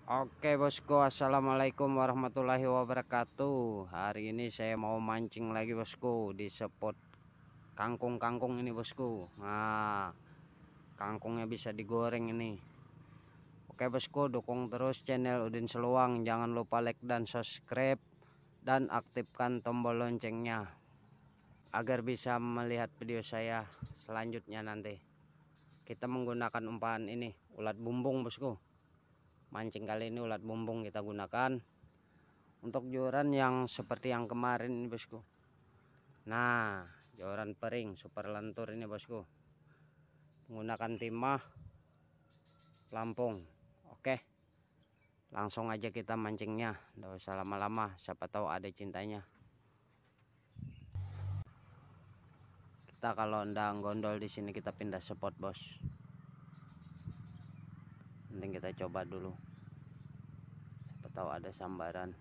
Oke bosku, assalamualaikum warahmatullahi wabarakatuh. Hari ini saya mau mancing lagi bosku di spot kangkung ini bosku. Nah, kangkungnya bisa digoreng ini. Oke bosku, dukung terus channel Udin Seluang. Jangan lupa like dan subscribe dan aktifkan tombol loncengnya agar bisa melihat video saya selanjutnya nanti. Kita menggunakan umpan ini ulat bumbung bosku. Mancing kali ini ulat bumbung kita gunakan untuk joran yang seperti yang kemarin ini bosku. Nah, joran pering super lentur ini bosku, menggunakan timah Lampung. Oke, langsung aja kita mancingnya, nggak usah lama-lama, siapa tahu ada cintanya. Kita kalau ndak gondol di sini kita pindah spot bos. Nanti kita coba dulu, siapa tahu ada sambaran.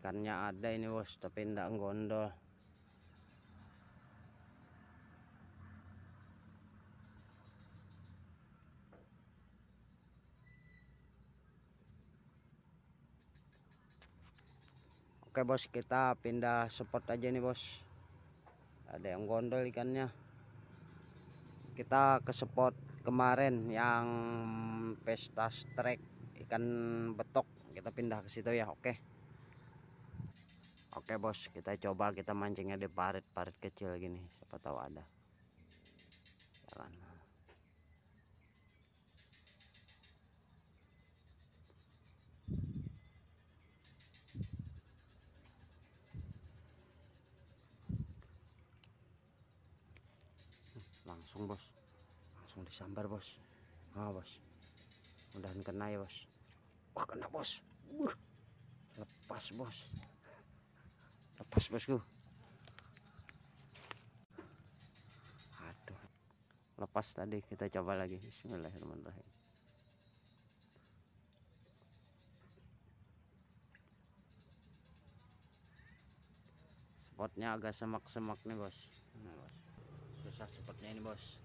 Ikannya ada ini bos, tapi ndak gondol. Oke bos, kita pindah spot aja nih bos. Ada yang gondol ikannya. Kita ke spot kemarin yang pesta strike ikan betok, kita pindah ke situ ya. Oke bos, kita coba kita mancingnya di parit kecil gini, siapa tahu ada. Jalan. Langsung bos, langsung disambar bos. Bos, mudahan kena ya bos. Wah, kena bos. Lepas bos, lepas bosku. Aduh, lepas tadi. Kita coba lagi. Bismillahirrahmanirrahim. Spotnya agak semak-semak nih bos. Nah, bos, susah spotnya ini bos.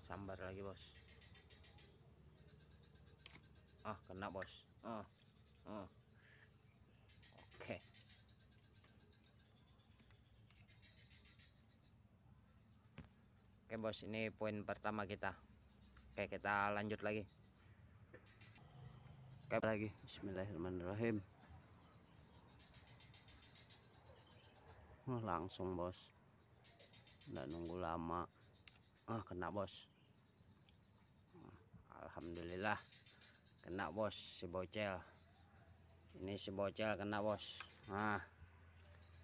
Sambar lagi bos. Kena bos. Oke. Oke bos, ini poin pertama kita. Oke, kita lanjut lagi. Oke lagi. Bismillahirrahmanirrahim. Langsung bos, nggak nunggu lama. Kena bos. Alhamdulillah kena bos, si bocel ini, si bocel kena bos.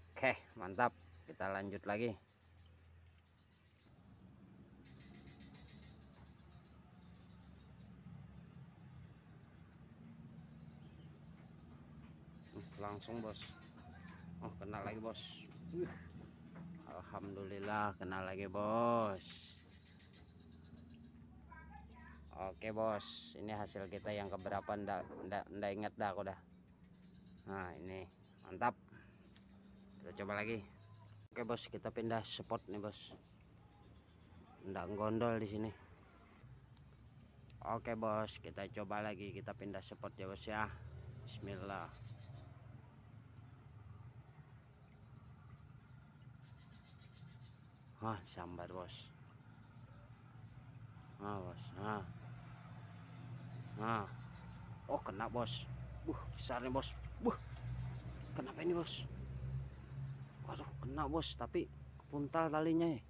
Oke, mantap. Kita lanjut lagi. Langsung bos. Kena lagi bos. Alhamdulillah kena lagi bos. Oke bos, ini hasil kita yang keberapa ndak ingat dah aku dah. Nah, ini mantap. Kita coba lagi. Oke bos, kita pindah spot nih bos. Ndak gondol di sini. Oke bos, kita coba lagi. Kita pindah spot ya bos ya. Bismillah. Sambar bos. Bos. Kena bos. Besar nih bos. Kenapa ini bos? Waduh, kena bos, tapi kepuntal talinya ya.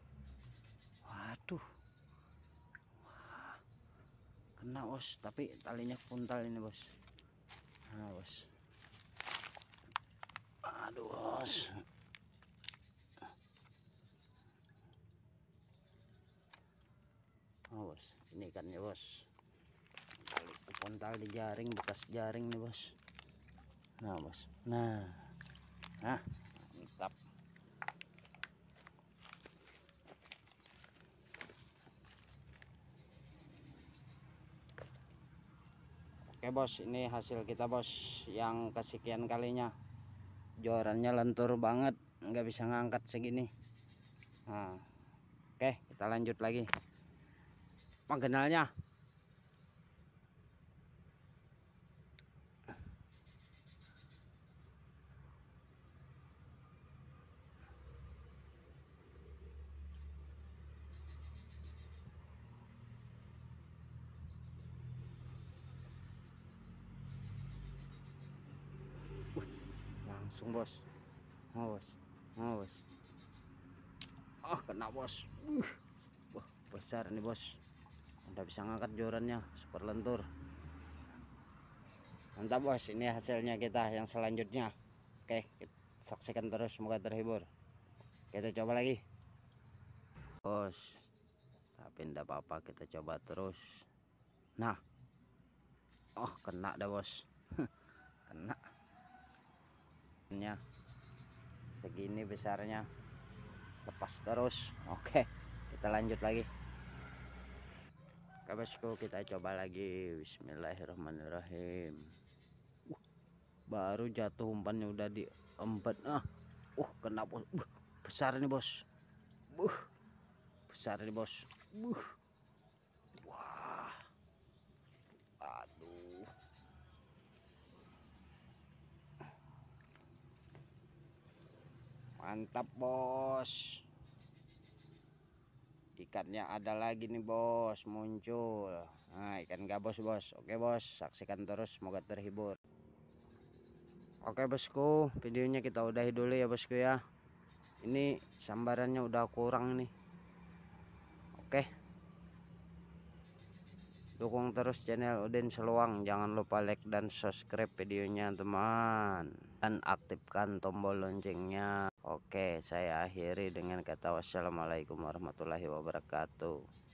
Waduh. Kena bos, tapi talinya kepuntal ini bos. Bos. Aduh bos. Bos, ini ikannya bos. Kepuntal di jaring, bekas jaring nih bos. Nah bos. Nah, mantap. bos, ini hasil kita bos yang kesekian kalinya. Jorannya lentur banget, nggak bisa ngangkat segini. Nah, oke, kita lanjut lagi. Penggenalnya. Langsung bos. Oh, bos. Oh, bos. Oh, kena bos. Wah, besar nih bos. Udah bisa ngangkat jorannya, super lentur. Mantap bos, ini hasilnya kita yang selanjutnya. Oke, kita saksikan terus, semoga terhibur. Kita coba lagi bos, tapi enggak apa-apa, kita coba terus. Nah, oh kena dah bos. Kena nya segini besarnya, lepas terus. Oke, kita lanjut lagi. Oke bosku, kita coba lagi. Bismillahirrahmanirrahim. Baru jatuh umpannya udah diembat. Kena bos. Besar nih bos. Besar nih bos. Wah, aduh, mantap bos. Ikannya ada lagi nih bos, muncul. Nah, ikan gabus bos. Oke bos, saksikan terus, semoga terhibur. Oke bosku, videonya kita udahi dulu ya bosku ya. Ini sambarannya udah kurang nih. Oke, dukung terus channel Udin Seluang, jangan lupa like dan subscribe videonya teman, dan aktifkan tombol loncengnya. Oke, saya akhiri dengan kata wassalamualaikum warahmatullahi wabarakatuh.